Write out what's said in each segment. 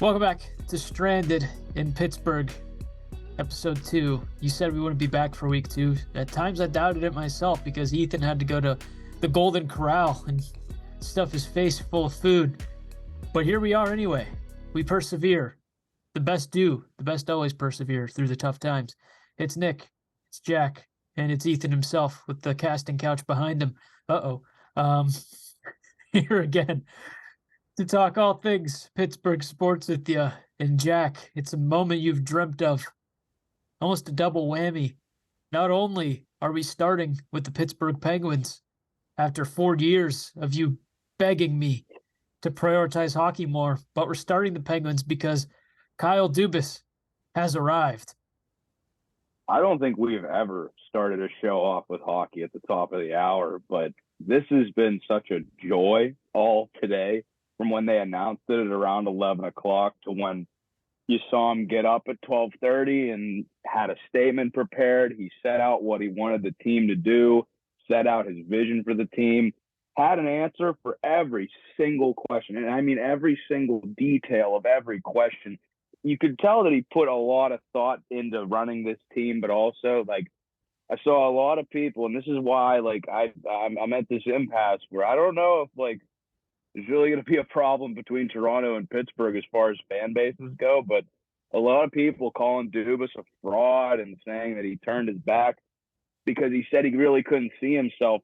Welcome back to Stranded in Pittsburgh, episode 2. You said we wouldn't be back for week 2. At times I doubted it myself because Ethan had to go to the Golden Corral and stuff his face full of food. But here we are anyway. We persevere. The best do. The best always persevere through the tough times. It's Nick, it's Jack, and it's Ethan himself with the casting couch behind him. Here again to talk all things Pittsburgh sports with you. And Jack, it's a moment you've dreamt of. Almost a double whammy. Not only are we starting with the Pittsburgh Penguins after 4 years of you begging me to prioritize hockey more, but we're starting the Penguins because Kyle Dubas has arrived. I don't think we've ever started a show off with hockey at the top of the hour, but this has been such a joy all today, from when they announced it at around 11 o'clock to when you saw him get up at 12:30 and had a statement prepared. He set out what he wanted the team to do, set out his vision for the team, had an answer for every single question. And I mean, every single detail of every question. You could tell that he put a lot of thought into running this team, but also, like, I saw a lot of people, and this is why, like, I'm at this impasse where I don't know if, like, there's really going to be a problem between Toronto and Pittsburgh as far as fan bases go, but a lot of people calling Dubas a fraud and saying that he turned his back because he said he really couldn't see himself,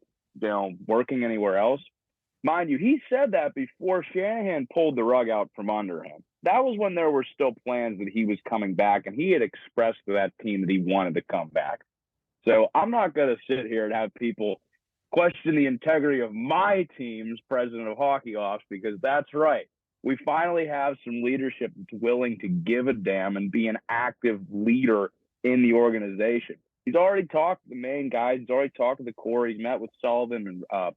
working anywhere else. Mind you, he said that before Shanahan pulled the rug out from under him. That was when there were still plans that he was coming back, and he had expressed to that team that he wanted to come back. So I'm not going to sit here and have people question the integrity of my team's president of hockey ops, because that's right. We finally have some leadership that's willing to give a damn and be an active leader in the organization. He's already talked to the main guys. He's already talked to the core. He's met with Sullivan and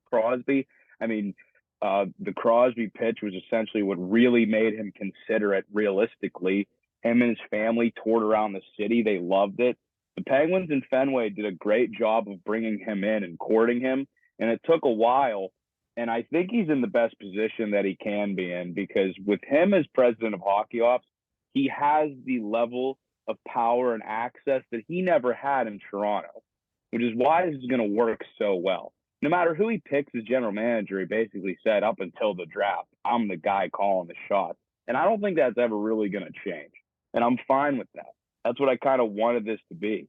Crosby. I mean, the Crosby pitch was essentially what really made him consider it realistically. Him and his family toured around the city. They loved it. The Penguins in Fenway did a great job of bringing him in and courting him, and it took a while. And I think he's in the best position that he can be in, because with him as president of hockey ops, he has the level of power and access that he never had in Toronto, which is why this is going to work so well. No matter who he picks as general manager, he basically said up until the draft, I'm the guy calling the shots. And I don't think that's ever really going to change. And I'm fine with that. That's what I kind of wanted this to be.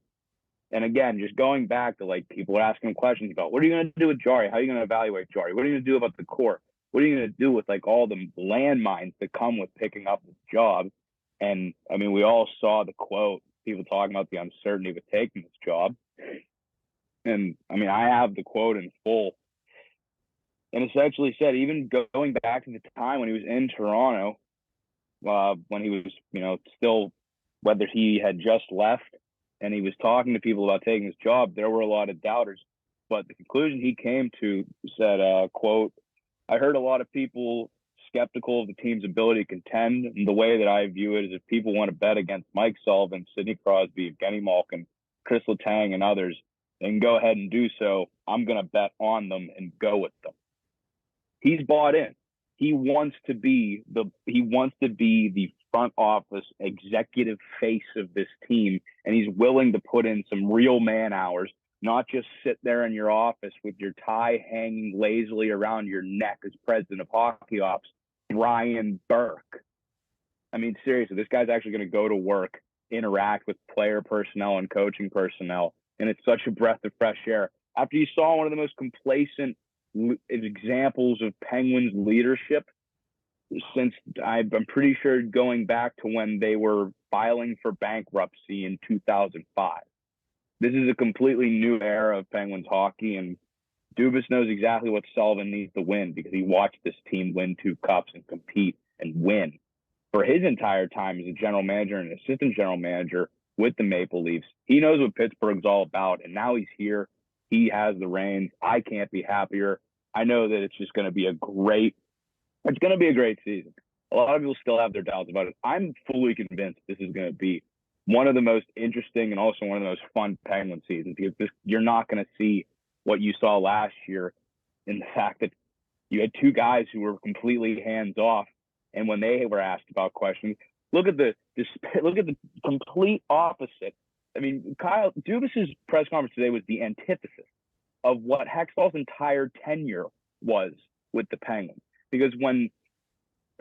And again, just going back to, like, people are asking questions about, what are you going to do with Jari? How are you going to evaluate Jari? What are you going to do about the core? What are you going to do with, like, all the landmines that come with picking up this job? And I mean, we all saw the quote, people talking about the uncertainty with taking this job. And I mean, I have the quote in full, and essentially said, even going back to the time when he was in Toronto, when he was, still, whether he had just left and he was talking to people about taking his job, there were a lot of doubters. But the conclusion he came to said, quote, I heard a lot of people skeptical of the team's ability to contend. And the way that I view it is, if people want to bet against Mike Sullivan, Sidney Crosby, Evgeny Malkin, Chris Letang, and others, they can go ahead and do so. I'm going to bet on them and go with them. He's bought in. He wants to be the front office executive face of this team, and he's willing to put in some real man hours, not just sit there in your office with your tie hanging lazily around your neck as president of hockey ops, Brian Burke. I mean, seriously, this guy's actually going to go to work, interact with player personnel and coaching personnel, and it's such a breath of fresh air. After you saw one of the most complacent examples of Penguins leadership since, I'm pretty sure, going back to when they were filing for bankruptcy in 2005. This is a completely new era of Penguins hockey, and Dubas knows exactly what Sullivan needs to win, because he watched this team win 2 cups and compete and win for his entire time as a general manager and assistant general manager with the Maple Leafs. He knows what Pittsburgh's all about, and now he's here. He has the reins. I can't be happier. I know that it's just going to be a great season. A lot of people still have their doubts about it. I'm fully convinced this is going to be one of the most interesting and also one of the most fun Penguin seasons, because you're not going to see what you saw last year in the fact that you had 2 guys who were completely hands off And when they were asked about questions, look at the complete opposite. I mean, Kyle Dubas's press conference today was the antithesis of what Hextall's entire tenure was with the Penguins. Because when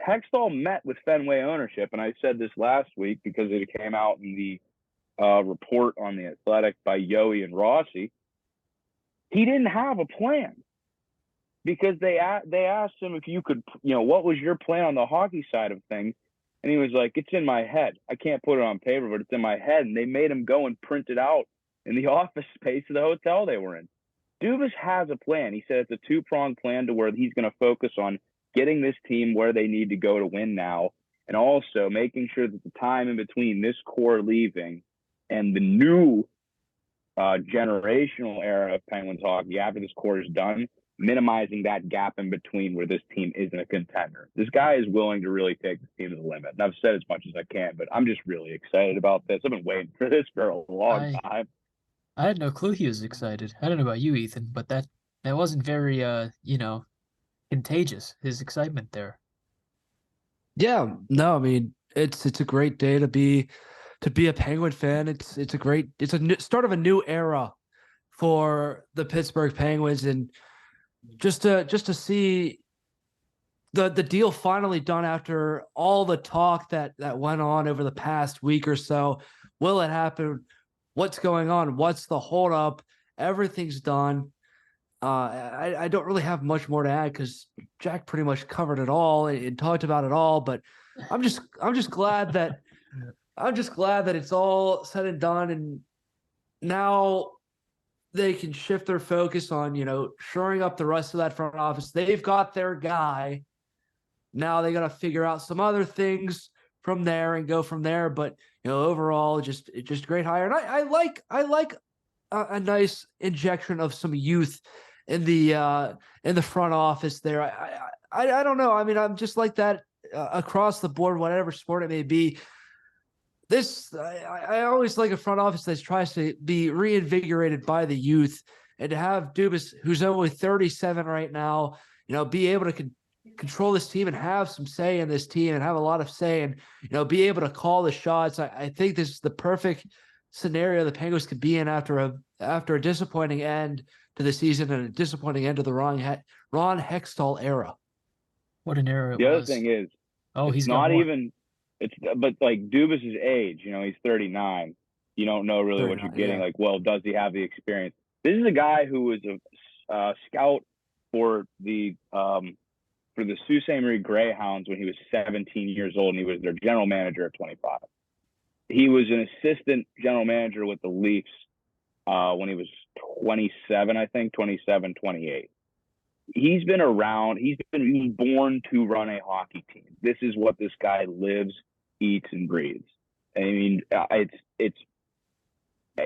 Hextall met with Fenway ownership, and I said this last week because it came out in the report on The Athletic by Yoey and Rossi, he didn't have a plan. Because they asked him if you could, what was your plan on the hockey side of things? And he was like, it's in my head. I can't put it on paper, but it's in my head. And they made him go and print it out in the office space of the hotel they were in. Dubas has a plan. He said it's a two-pronged plan to where he's going to focus on getting this team where they need to go to win now, and also making sure that the time in between this core leaving and the new generational era of Penguins hockey after this core is done, minimizing that gap in between where this team isn't a contender. This guy is willing to really take this team to the limit. And I've said as much as I can, but I'm just really excited about this. I've been waiting for this for a long time. I had no clue he was excited. I don't know about you, Ethan, but that wasn't very contagious, his excitement there. Yeah, no, I mean, it's a great day to be a Penguin fan. It's a start of a new era for the Pittsburgh Penguins, and just to see the deal finally done after all the talk that went on over the past week or so. Will it happen? What's going on? What's the holdup? Everything's done. I don't really have much more to add because Jack pretty much covered it all and talked about it all. But I'm just glad that it's all said and done, and now they can shift their focus on, shoring up the rest of that front office. They've got their guy. Now they got to figure out some other things from there and go from there. But, overall, just great hire. And I like a nice injection of some youth in the front office there. I don't know. I mean, I'm just like that across the board, whatever sport it may be. I always like a front office that tries to be reinvigorated by the youth, and to have Dubas, who's only 37 right now, be able to control this team and have some say in this team and have a lot of say and, be able to call the shots. I think this is the perfect scenario the Penguins could be in after a disappointing end to the season and a disappointing end to the Ron Hextall era. What an era it was. The other thing is, he's not got more. even. But like Dubas's age, he's 39. You don't know really what you're getting. Yeah. Like, well, does he have the experience? This is a guy who was a scout for the Sault Ste. Marie Greyhounds when he was 17 years old, and he was their general manager at 25. He was an assistant general manager with the Leafs when he was 27, I think, 27, 28. He's been around. He's been born to run a hockey team. This is what this guy lives, eats, and breathes. I mean, it's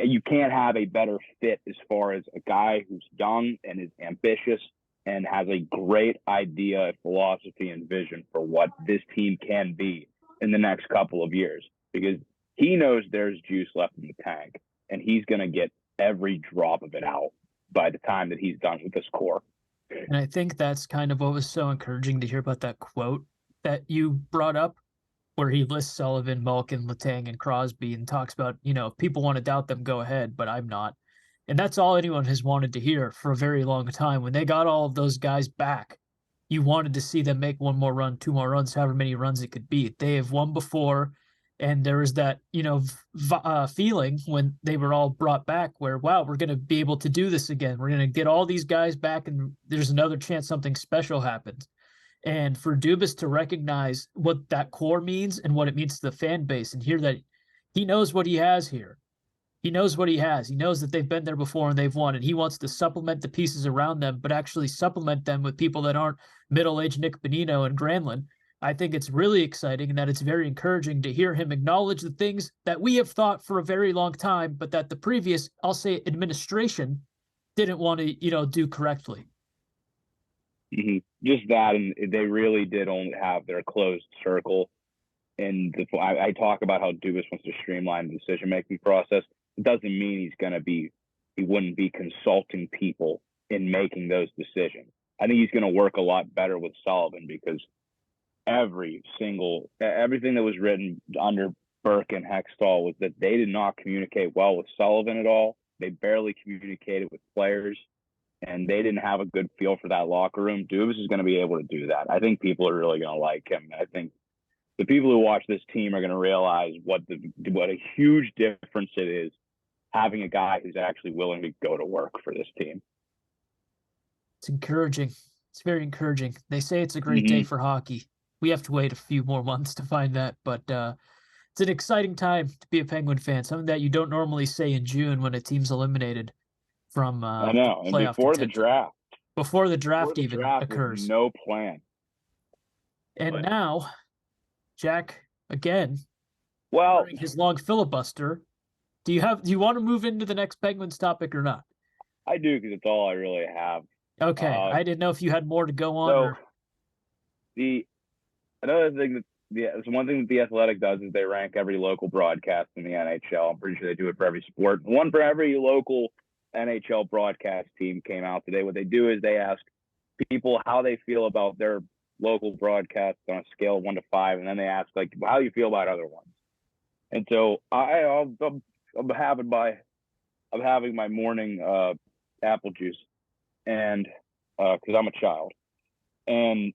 you can't have a better fit as far as a guy who's young and is ambitious and has a great idea, philosophy, and vision for what this team can be in the next couple of years, because he knows there's juice left in the tank, and he's going to get every drop of it out by the time that he's done with this core. And I think that's kind of what was so encouraging to hear about that quote that you brought up, where he lists Sullivan, Malkin, Letang, and Crosby and talks about, if people want to doubt them, go ahead, but I'm not. And that's all anyone has wanted to hear for a very long time. When they got all of those guys back, you wanted to see them make one more run, two more runs, however many runs it could be. They have won before, and there was that, feeling when they were all brought back where, wow, we're going to be able to do this again. We're going to get all these guys back, and there's another chance something special happens. And for Dubas to recognize what that core means and what it means to the fan base, and hear that he knows what he has here. He knows what he has. He knows that they've been there before and they've won, and he wants to supplement the pieces around them, but actually supplement them with people that aren't middle-aged Nick Bonino and Granlund. I think it's really exciting, and that it's very encouraging to hear him acknowledge the things that we have thought for a very long time, but that the previous, I'll say, administration didn't want to, do correctly. Mm-hmm. Just that, and they really did only have their closed circle. And I talk about how Dubas wants to streamline the decision-making process. It doesn't mean he wouldn't be consulting people in making those decisions. I think he's going to work a lot better with Sullivan, because everything that was written under Burke and Hextall was that they did not communicate well with Sullivan at all. They barely communicated with players, and they didn't have a good feel for that locker room. Dubas is going to be able to do that. I think people are really going to like him. I think the people who watch this team are going to realize what a huge difference it is having a guy who's actually willing to go to work for this team. It's encouraging. It's very encouraging. They say it's a great day for hockey. We have to wait a few more months to find that, but it's an exciting time to be a Penguin fan, something that you don't normally say in June when a team's eliminated from I know, and before the draft. Before the draft even occurs. No plan. And now, Jack, again, during his long filibuster, do you want to move into the next Penguins topic or not? I do, because it's all I really have. Okay, I didn't know if you had more to go on. Another thing one thing that the Athletic does is they rank every local broadcast in the NHL. I'm pretty sure they do it for every sport. One for every local NHL broadcast team came out today. What they do is they ask people how they feel about their local broadcasts on a scale of 1 to 5, and then they ask like how you feel about other ones. And so I'm having my morning apple juice, and because I'm a child, and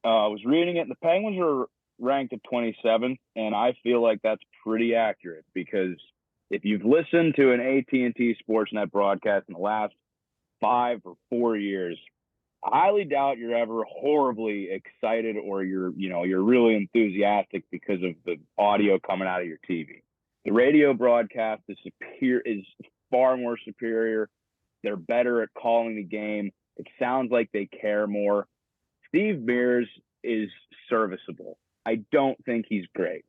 I was reading it, and the Penguins are ranked at 27th, and I feel like that's pretty accurate, because if you've listened to an AT&T Sportsnet broadcast in the last 5 or 4 years, I highly doubt you're ever horribly excited or you're really enthusiastic because of the audio coming out of your TV. The radio broadcast is far more superior. They're better at calling the game. It sounds like they care more. Steve Mears is serviceable. I don't think he's great.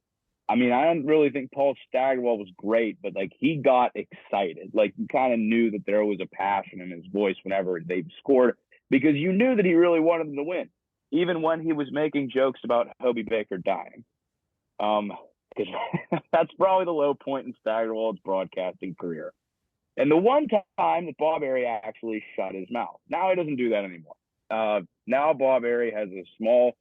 I mean, I don't really think Paul Stagwell was great, but like he got excited. Like you kind of knew that there was a passion in his voice whenever they scored, because you knew that he really wanted them to win, even when he was making jokes about Hobie Baker dying. Because that's probably the low point in Stagwell's broadcasting career. And the one time that Bob Airey actually shut his mouth. Now he doesn't do that anymore. Now Bob Airey has a small,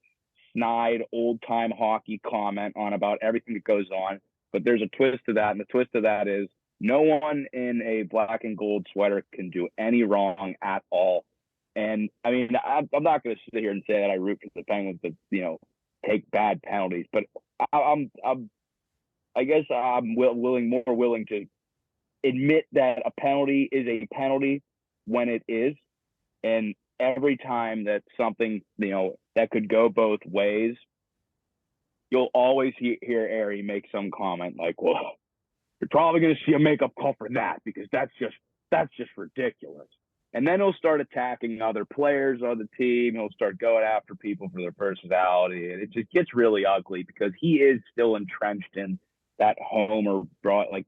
snide, old-time hockey comment on about everything that goes on. But there's a twist to that, and the twist to that is no one in a black and gold sweater can do any wrong at all. And, I mean, I'm not going to sit here and say that I root for the Penguins to, take bad penalties. But I guess I'm more willing to admit that a penalty is a penalty when it is. And every time that something, that could go both ways, you'll always hear Airey make some comment like, well, you're probably going to see a makeup call for that because that's just ridiculous. And then he'll start attacking other players on the team. He'll start going after people for their personality. And it just gets really ugly because he is still entrenched in that homer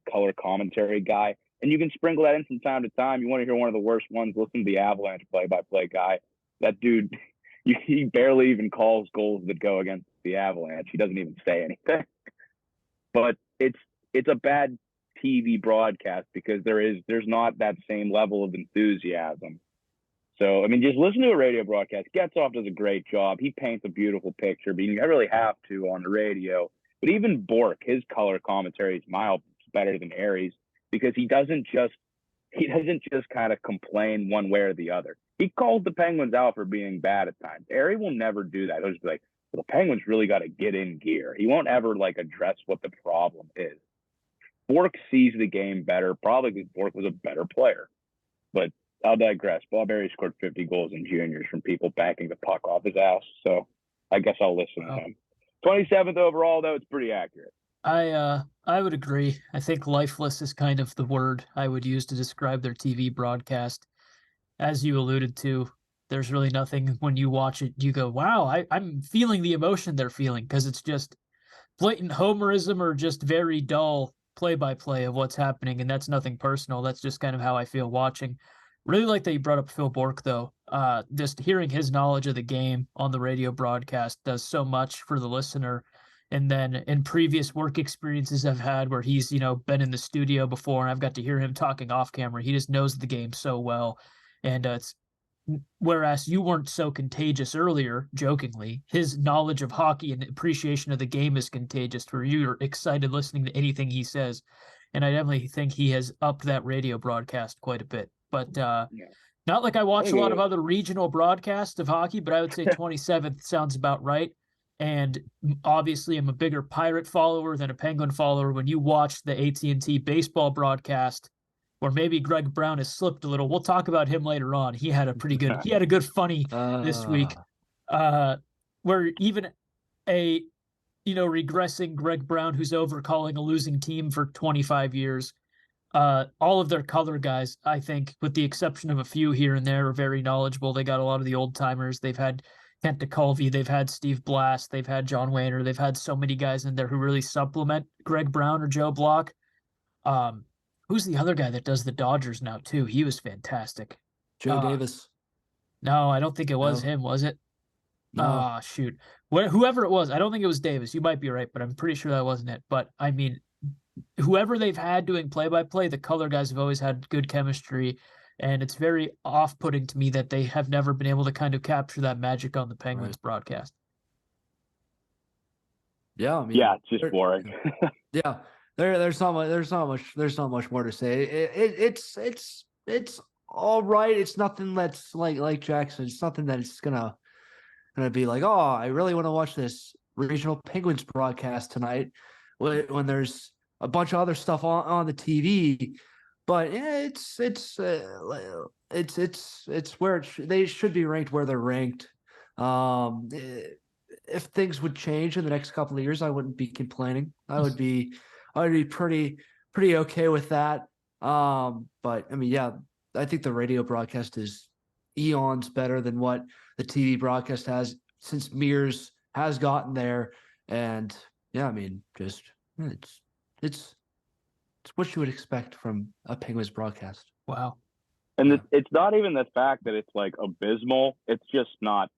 color commentary guy. And you can sprinkle that in from time to time. You want to hear one of the worst ones, listen to the Avalanche play-by-play guy. That dude, he barely even calls goals that go against the Avalanche. He doesn't even say anything. But it's a bad TV broadcast because there's not that same level of enthusiasm. So, I mean, just listen to a radio broadcast. Getzoff does a great job. He paints a beautiful picture, but you really have to on the radio. But even Bork, his color commentary is miles better than Airey's because he doesn't just kind of complain one way or the other. He calls the Penguins out for being bad at times. Airey will never do that. He'll just be like, well, the Penguins really got to get in gear. He won't ever address what the problem is. Bork sees the game better, probably because Bork was a better player. But I'll digress. Bob Airey scored 50 goals in juniors from people banking the puck off his ass. So I guess I'll listen to him. 27th overall, though, it's pretty accurate. I would agree. I think lifeless is kind of the word I would use to describe their TV broadcast. As you alluded to, there's really nothing when you watch it, you go, wow, I'm feeling the emotion they're feeling because it's just blatant homerism or just very dull play-by-play of what's happening, and that's nothing personal. That's just kind of how I feel watching. Really like that you brought up Phil Bork, though. Just hearing his knowledge of the game on the radio broadcast does so much for the listener. And then in previous work experiences I've had where he's, been in the studio before and I've got to hear him talking off camera, he just knows the game so well. And whereas you weren't so contagious earlier, jokingly, his knowledge of hockey and appreciation of the game is contagious, where you're excited listening to anything he says. And I definitely think he has upped that radio broadcast quite a bit. But not like I watch a lot of other regional broadcasts of hockey, but I would say 27th sounds about right. And obviously, I'm a bigger Pirate follower than a Penguin follower. When you watch the AT&T baseball broadcast, or maybe Greg Brown has slipped a little. We'll talk about him later on. He had a good funny this week, where even a, regressing Greg Brown, who's overcalling a losing team for 25 years, all of their color guys, I think, with the exception of a few here and there, are very knowledgeable. They got a lot of the old timers. They've had Kent DeColvey, they've had Steve Blast, they've had John Wayner, they've had so many guys in there who really supplement Greg Brown or Joe Block. Who's the other guy that does the Dodgers now too? He was fantastic. Joe Davis. No, I don't think it was him, was it? No. Shoot. Whoever it was, I don't think it was Davis. You might be right, but I'm pretty sure that wasn't it. But I mean, whoever they've had doing play-by-play, the color guys have always had good chemistry, and it's very off-putting to me that they have never been able to kind of capture that magic on the Penguins broadcast. Yeah, I mean, it's just boring. Yeah. There's not much more to say. It's all right. It's nothing that's like Jackson. It's nothing that it's gonna be like, oh, I really want to watch this regional Penguins broadcast tonight when there's a bunch of other stuff on the TV. But yeah, it's where they should be ranked where they're ranked. If things would change in the next couple of years, I wouldn't be complaining. I would be pretty okay with that. But I mean, yeah, I think the radio broadcast is eons better than what the TV broadcast has since Mears has gotten there. And yeah, I mean, just it's what you would expect from a Penguins broadcast. Wow. And it's not even the fact that it's like abysmal. It's just not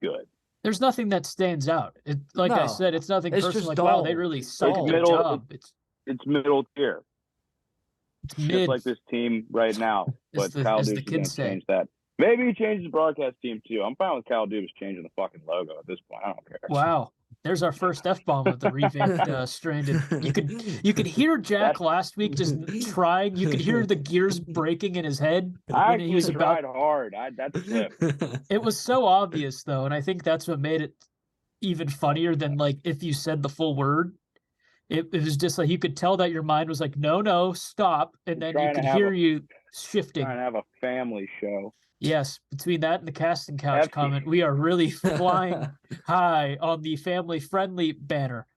good. There's nothing that stands out. I said, it's nothing personal. Like, wow, they really suck at their job. It's middle tier. It's just like this team right now. But Kyle Dubas is going to change that. Maybe he changes the broadcast team too. I'm fine with Kyle Dubas changing the fucking logo at this point. I don't care. Wow. There's our first F-bomb of the revamped Stranded. You could hear Jack last week just trying. You could hear the gears breaking in his head. I actually tried hard. That slipped. It was so obvious, though, and I think that's what made it even funnier than, like, if you said the full word. It was just like you could tell that your mind was like, no, stop. And then you could hear you shifting. Trying to have a family show. Yes, between that and the casting couch comment, we are really flying high on the family-friendly banner.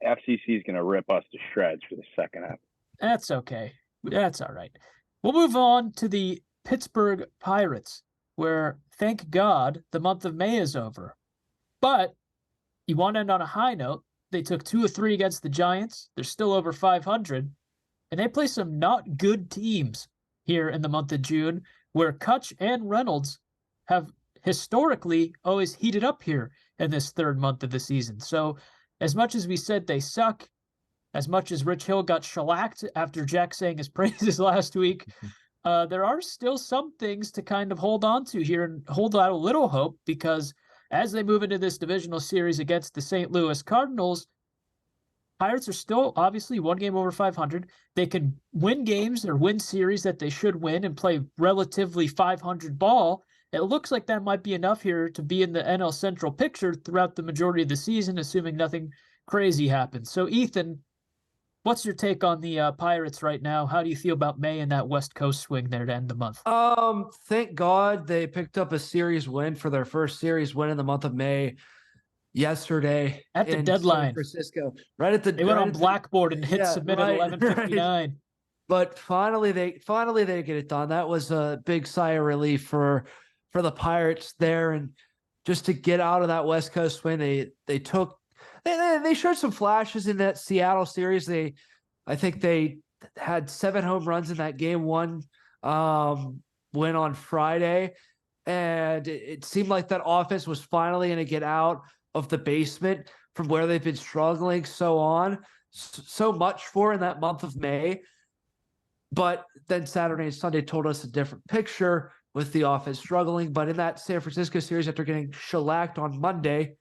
FCC is going to rip us to shreds for the second half. That's okay. That's all right. We'll move on to the Pittsburgh Pirates, where, thank God, the month of May is over. But you want to end on a high note. They took 2 of 3 against the Giants. They're still over 500. And they play some not good teams here in the month of June, where Kutch and Reynolds have historically always heated up here in this third month of the season. So as much as we said they suck, as much as Rich Hill got shellacked after Jack sang his praises last week, there are still some things to kind of hold on to here and hold out a little hope, because as they move into this divisional series against the St. Louis Cardinals, Pirates are still obviously 1 game over 500. They can win games or win series that they should win and play relatively 500 ball. It looks like that might be enough here to be in the NL Central picture throughout the majority of the season, assuming nothing crazy happens. So, Ethan, what's your take on the Pirates right now? How do you feel about May and that West Coast swing there to end the month? Thank God they picked up a series win for their first series win in the month of May. Yesterday at the deadline, San Francisco, they went on Blackboard and hit submit at 11:59. Right. But finally they get it done. That was a big sigh of relief for the Pirates there, and just to get out of that West Coast win, they showed some flashes in that Seattle series. I think they had 7 home runs in that game 1 win on Friday, and it seemed like that offense was finally going to get out of the basement from where they've been struggling so much for in that month of May. But then Saturday and Sunday told us a different picture with the offense struggling. But in that San Francisco series, after getting shellacked on Monday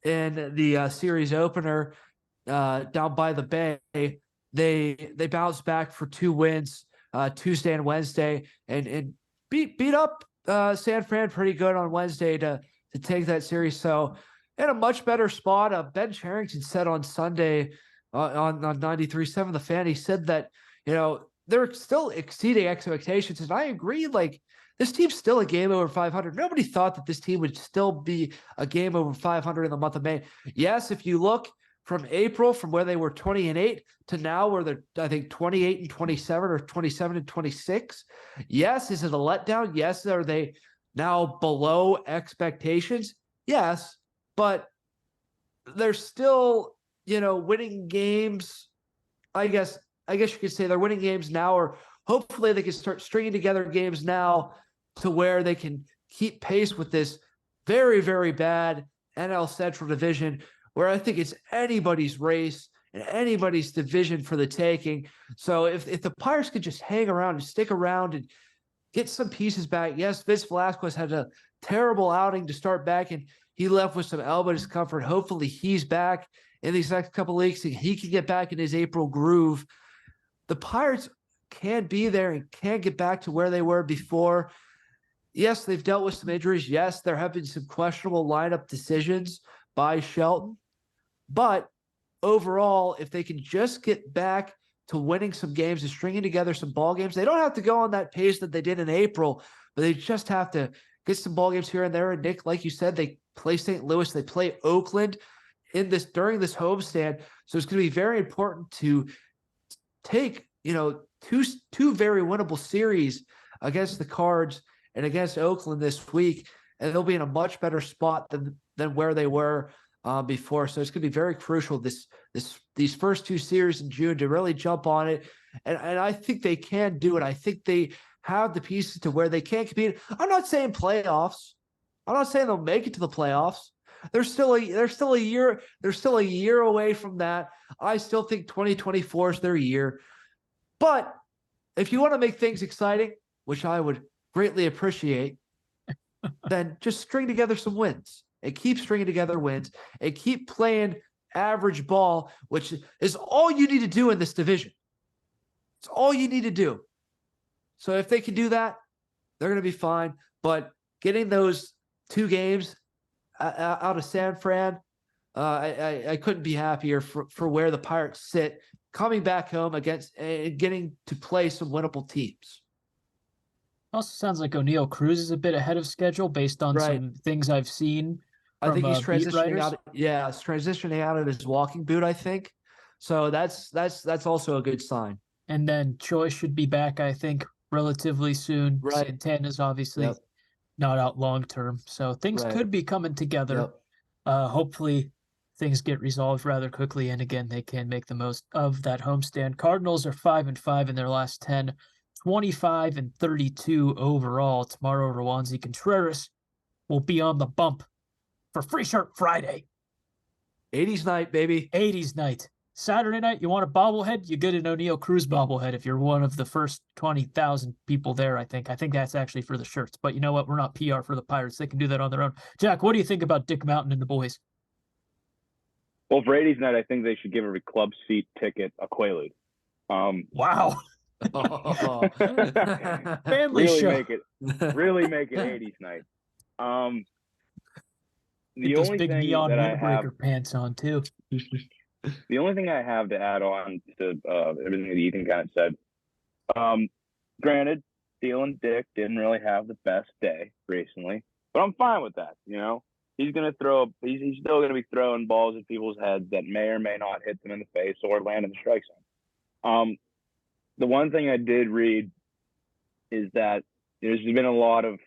in the series opener down by the Bay, they bounced back for 2 wins Tuesday and Wednesday, and beat up San Fran pretty good on Wednesday to take that series. So in a much better spot. Ben Cherington said on Sunday on 93.7 The Fan, he said that, they're still exceeding expectations. And I agree, like, this team's still a game over 500. Nobody thought that this team would still be a game over 500 in the month of May. Yes, if you look from April, from where they were 20-8 to now where they're, I think, 28-27 or 27-26. Yes, is it a letdown? Yes, are they now below expectations? Yes, but they're still, winning games. I guess you could say they're winning games now, or hopefully they can start stringing together games now to where they can keep pace with this very, very bad NL Central division, where I think it's anybody's race and anybody's division for the taking. So if the Pirates could just hang around and stick around and get some pieces back. Yes, Vince Velasquez had a terrible outing to start back, and he left with some elbow discomfort. Hopefully he's back in these next couple of weeks, and he can get back in his April groove. The Pirates can be there and can get back to where they were before. Yes, they've dealt with some injuries. Yes, there have been some questionable lineup decisions by Shelton. But overall, if they can just get back to winning some games and stringing together some ball games, they don't have to go on that pace that they did in April, but they just have to get some ball games here and there. And Nick, like you said, they play St. Louis, they play Oakland during this homestand. So it's going to be very important to take, two very winnable series against the Cards and against Oakland this week, and they'll be in a much better spot than where they were before. So it's going to be very crucial these first 2 series in June to really jump on it, and I think they can do it. I think they have the pieces to where they can compete. I'm not saying playoffs. I'm not saying they'll make it to the playoffs. They're still a year away from that. I still think 2024 is their year. But if you want to make things exciting, which I would greatly appreciate, then just string together some wins and keep stringing together wins and keep playing average ball, which is all you need to do in this division. It's all you need to do. So if they can do that, they're going to be fine. But getting those 2 games out of San Fran, I couldn't be happier for where the Pirates sit, coming back home against and getting to play some winnable teams. Also sounds like O'Neal Cruz is a bit ahead of schedule based on some things I've seen. I think he's transitioning out. Yeah, he's transitioning out of his walking boot, I think. So that's also a good sign. And then Choi should be back, I think, relatively soon. Right. Santana's obviously not out long term. So things could be coming together. Hopefully things get resolved rather quickly. And again, they can make the most of that homestand. Cardinals are 5-5 in their last 10, 25-32 overall. Tomorrow, Rowanzi Contreras will be on the bump for Free Shirt Friday. 80s night, baby. 80s night. Saturday night, you want a bobblehead? You get an O'Neal Cruz bobblehead if you're one of the first 20,000 people there, I think. I think that's actually for the shirts. But you know what? We're not PR for the Pirates. They can do that on their own. Jack, what do you think about Dick Mountain and the boys? Well, for 80s night, I think they should give every club seat ticket a Quaalude. Wow. Family really show. Really make it 80s night. The those only big thing neon that I windbreaker have, pants on too. the only thing I have to add on to everything that Ethan kind of said, granted, Steele Dick didn't really have the best day recently, but I'm fine with that. He's gonna throw. He's still gonna be throwing balls at people's heads that may or may not hit them in the face or land in the strike zone. The one thing I did read is that there's been a lot of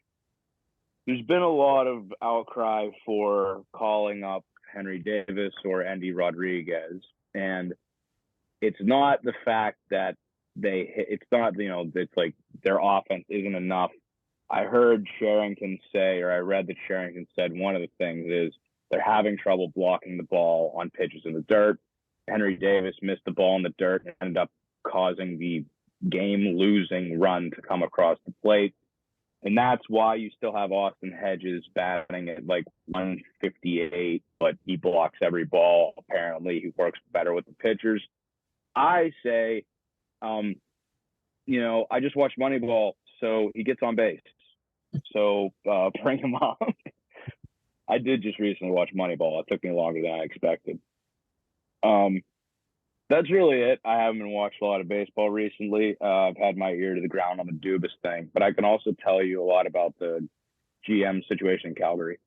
outcry for calling up Henry Davis or Andy Rodriguez, and it's not the fact that it's like their offense isn't enough. I heard Sherrington say, or I read that Sherrington said one of the things is they're having trouble blocking the ball on pitches in the dirt. Henry Davis missed the ball in the dirt and ended up causing the game-losing run to come across the plate. And that's why you still have Austin Hedges batting at like 158, but he blocks every ball. Apparently, he works better with the pitchers. I say, I just watched Moneyball, so he gets on base. So bring him up. I did just recently watch Moneyball. It took me longer than I expected. That's really it. I haven't watched a lot of baseball recently. I've had my ear to the ground on the Dubas thing, but I can also tell you a lot about the GM situation in Calgary.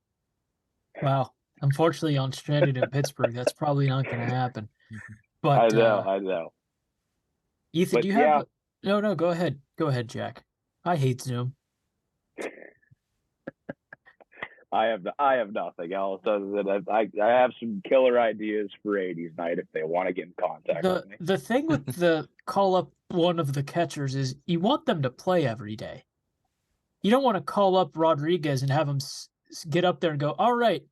Wow. Unfortunately, on stranded in Pittsburgh, that's probably not going to happen. But I know. Ethan, But do you have? No. Go ahead. Go ahead, Jack. I hate Zoom. I have nothing else other than I have some killer ideas for 80s night if they want to get in contact with me. The thing with the call up one of the catchers is you want them to play every day. You don't want to call up Rodriguez and have him get up there and go, all right,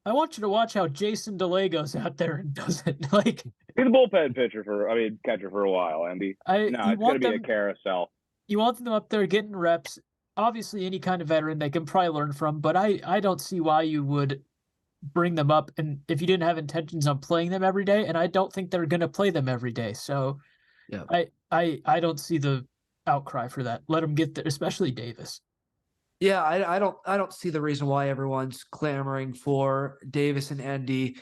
I want you to watch how Jason DeLay goes out there and does it. Like, he's a bullpen catcher for a while, Andy. It's going to be a carousel. You want them up there getting reps. Obviously, any kind of veteran they can probably learn from, but I don't see why you would bring them up and if you didn't have intentions on playing them every day, and I don't think they're going to play them every day. So yeah, I don't see the outcry for that. Let them get there, especially Davis. Yeah, I don't see the reason why everyone's clamoring for Davis and Endy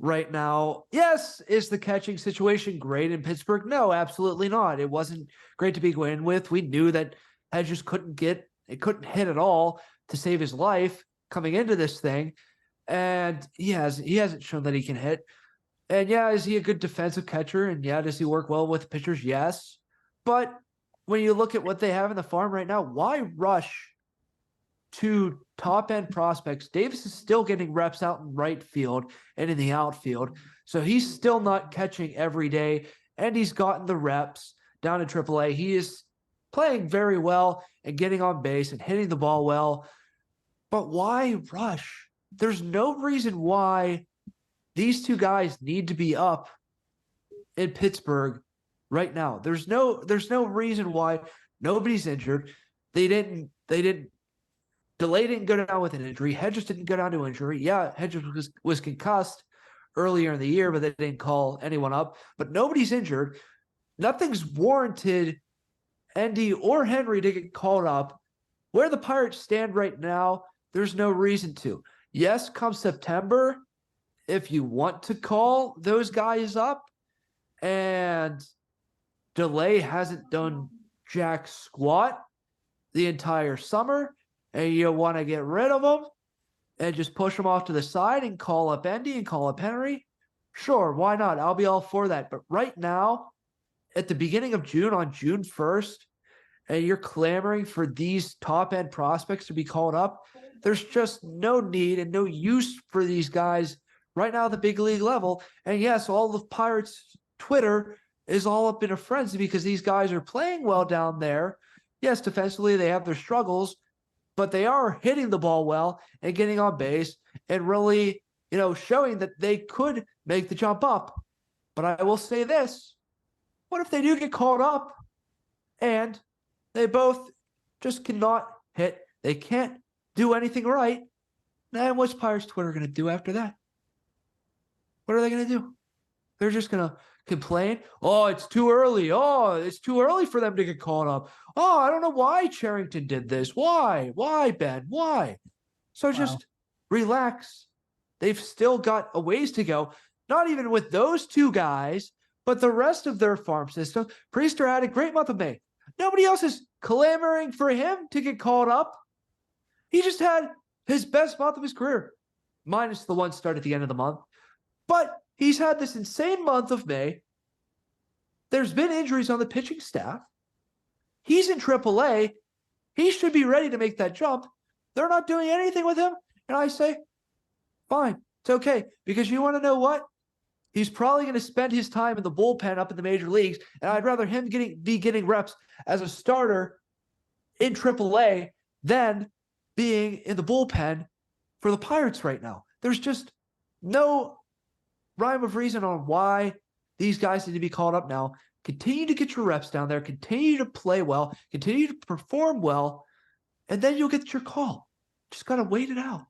right now. Yes, is the catching situation great in Pittsburgh? No, absolutely not. It wasn't great to begin with. We knew that Hedges couldn't hit at all to save his life coming into this thing. And he hasn't shown that he can hit. And yeah, is he a good defensive catcher? And yeah, does he work well with pitchers? Yes. But when you look at what they have in the farm right now, why rush to top-end prospects? Davis is still getting reps out in right field and in the outfield. So he's still not catching every day. And he's gotten the reps down in AAA. He is playing very well and getting on base and hitting the ball well. But why rush? There's no reason why these two guys need to be up in Pittsburgh right now. There's no reason why. Nobody's injured. Delay didn't go down with an injury. Hedges didn't go down to injury. Yeah, Hedges was concussed earlier in the year, but they didn't call anyone up. But nobody's injured. Nothing's warranted Endy or Henry to get called up. Where the Pirates stand right now, there's no reason to. Yes, come September, if you want to call those guys up, and Delay hasn't done jack squat the entire summer, and you want to get rid of them and just push them off to the side and call up Endy and call up Henry, sure, why not? I'll be all for that. But right now, at the beginning of June, on June 1st, and you're clamoring for these top-end prospects to be called up, there's just no need and no use for these guys right now at the big league level. And yes, all of Pirates Twitter is all up in a frenzy because these guys are playing well down there. Yes, defensively they have their struggles, but they are hitting the ball well and getting on base and really, showing that they could make the jump up. But I will say this. What if they do get called up and they both just cannot hit? They can't do anything right. Then what's Pirates Twitter going to do after that? What are they going to do? They're just going to complain. Oh, it's too early. Oh, it's too early for them to get called up. Oh, I don't know why Cherington did this. Why? Why, Ben? Why? So just relax. They've still got a ways to go. Not even with those two guys, but the rest of their farm system. Priester had a great month of May. Nobody else is clamoring for him to get called up. He just had his best month of his career, minus the one start at the end of the month. But he's had this insane month of May. There's been injuries on the pitching staff. He's in AAA. He should be ready to make that jump. They're not doing anything with him. And I say, fine, it's okay. Because you want to know what? He's probably going to spend his time in the bullpen up in the major leagues. And I'd rather him be getting reps as a starter in AAA than being in the bullpen for the Pirates right now. There's just no rhyme of reason on why these guys need to be called up now. Continue to get your reps down there. Continue to play well. Continue to perform well. and then you'll get your call. Just gotta wait it out.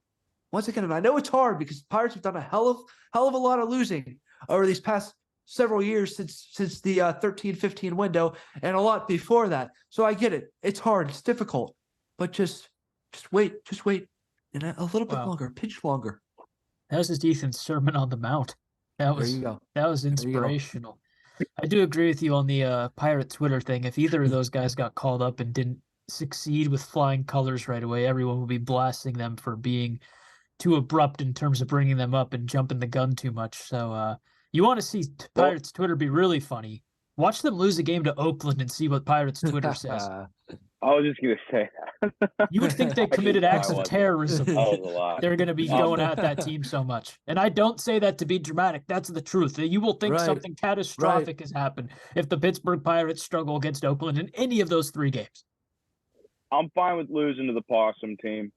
Once again, and I know it's hard because the Pirates have done a hell of a lot of losing over these past several years since the 13-15 window, and a lot before that. So I get it. It's hard. It's difficult, but just wait, and a little bit longer, a pinch longer. That was just Ethan's Sermon on the Mount. That was inspirational. I do agree with you on the Pirate Twitter thing. If either of those guys got called up and didn't succeed with flying colors right away, everyone would be blasting them for being too abrupt in terms of bringing them up and jumping the gun too much. So you want to see Pirates Twitter be really funny. Watch them lose a game to Oakland and see what Pirates Twitter says. I was just going to say that. You would think they committed acts of terrorism. That was a lot. They're going to be going at that team so much. And I don't say that to be dramatic. That's the truth. You will think something catastrophic has happened if the Pittsburgh Pirates struggle against Oakland in any of those 3 games. I'm fine with losing to the Possum team.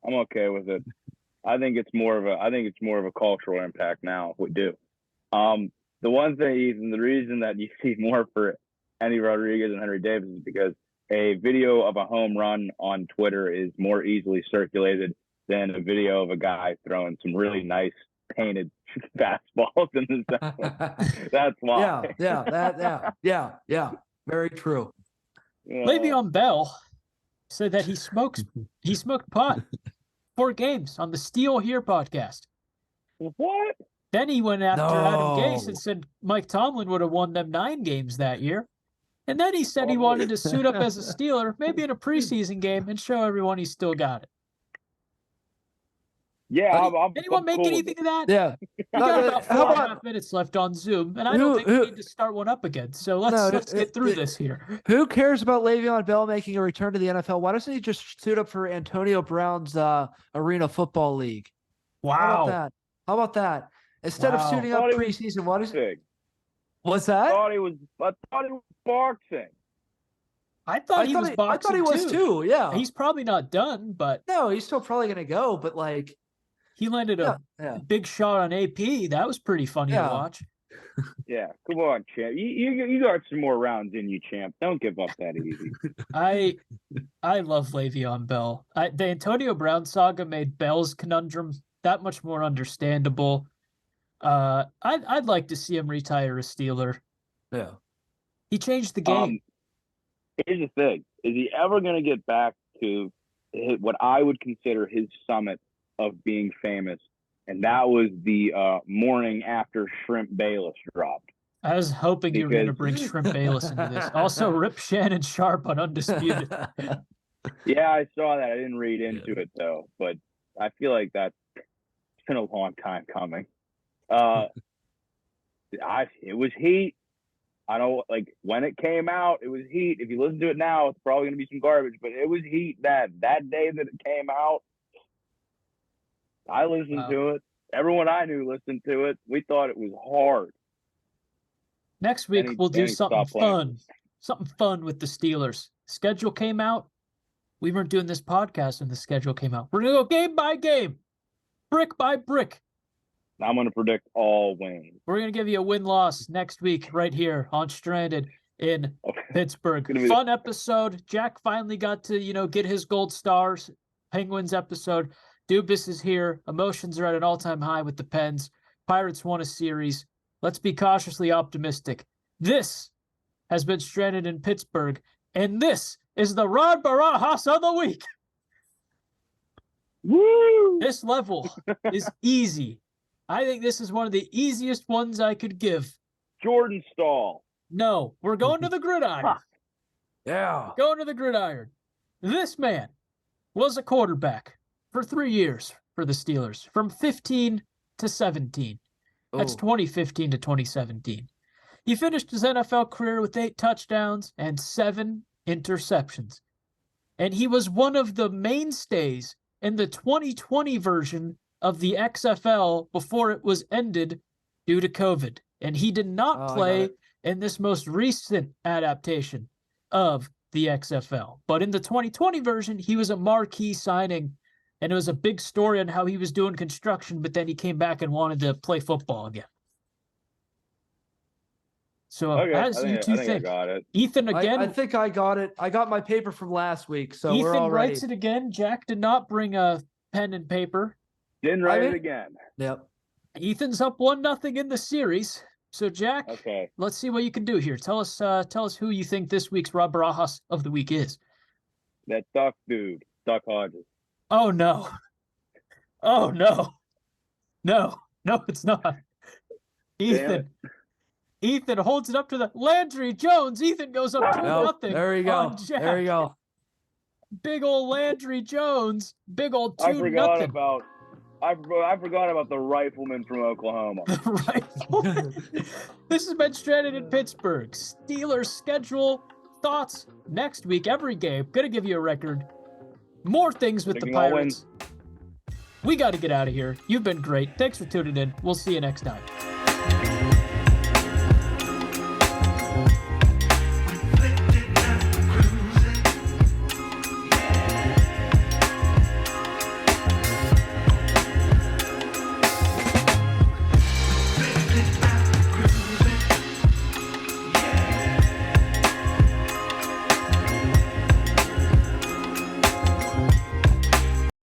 I'm okay with it. I think it's more of a cultural impact now if we do. The one thing, Ethan, the reason that you see more for Andy Rodriguez and Henry Davis is because a video of a home run on Twitter is more easily circulated than a video of a guy throwing some really nice painted fastballs in the center. That's why. Yeah. Very true. Le'Veon Bell said that he smoked pot 4 games on the Steel Here podcast. What? Then he went after Adam Gase and said Mike Tomlin would have won them 9 games that year. And then he said he wanted to suit up as a Steeler, maybe in a preseason game, and show everyone he still got it. Yeah, anyone make anything of that? Yeah. We got about 4.5 minutes left on Zoom, and I don't think we need to start one up again. So let's get through this here. Who cares about Le'Veon Bell making a return to the NFL? Why doesn't he just suit up for Antonio Brown's Arena Football League? Wow. How about that? Instead of suiting up preseason, what's that? I thought he was boxing. I thought he was boxing. I thought he was too. Yeah, he's probably not done, but no, he's still probably gonna go. But like, he landed a big shot on AP. That was pretty funny to watch. Yeah, come on, champ. You got some more rounds in you, champ. Don't give up that easy. I love Le'Veon Bell. The Antonio Brown saga made Bell's conundrum that much more understandable. I'd like to see him retire a Steeler. Yeah. He changed the game. Here's the thing. Is he ever going to get back to what I would consider his summit of being famous? And that was the morning after Shrimp Bayless dropped. I was hoping you were going to bring Shrimp Bayless into this. Also, rip Shannon Sharp on Undisputed. Yeah, I saw that. I didn't read into it, though. But I feel like that's been a long time coming. It was heat. I don't when it came out, it was heat. If you listen to it now, it's probably gonna be some garbage, but it was heat that day that it came out. I listened to it. Everyone I knew listened to it. We thought it was hard. Next week we'll do something fun. Something fun with the Steelers. Schedule came out. We weren't doing this podcast when the schedule came out. We're gonna go game by game, brick by brick. I'm going to predict all wins. We're going to give you a win-loss next week right here on Stranded in Pittsburgh. Fun episode. Jack finally got to, get his gold stars. Penguins episode. Dubas is here. Emotions are at an all-time high with the Pens. Pirates won a series. Let's be cautiously optimistic. This has been Stranded in Pittsburgh, and this is the Rod Barajas of the week. Woo! This level is easy. I think this is one of the easiest ones I could give. Jordan Stahl. No, we're going to the gridiron. Yeah. Going to the gridiron. This man was a quarterback for 3 years for the Steelers, from 15 to 17. That's 2015 to 2017. He finished his NFL career with 8 touchdowns and 7 interceptions. And he was one of the mainstays in the 2020 version of the XFL before it was ended due to COVID. And he did not play in this most recent adaptation of the XFL. But in the 2020 version, he was a marquee signing, and it was a big story on how he was doing construction, but then he came back and wanted to play football again. So Okay, as you two I think, got it. Ethan again. I think I got it. I got my paper from last week, so we're Ethan all writes ready. it again. Jack did not bring a pen and paper. Didn't write it again. Yep. Ethan's up 1-0 in the series. So Jack, Okay. let's see what you can do here. Tell us who you think this week's Rob Barajas of the week is. That Duck dude, Duck Hodges. Oh no. Oh no. No, it's not. Ethan holds it up to the Landry Jones. Ethan goes up 2-0. There you go. There you go. Big old Landry Jones. Big old 2-0. I forgot about the rifleman from Oklahoma. Rifleman. This has been Stranded in Pittsburgh. Steelers schedule thoughts next week. Every game. Gonna give you a record. More things with the Pirates. We got to get out of here. You've been great. Thanks for tuning in. We'll see you next time.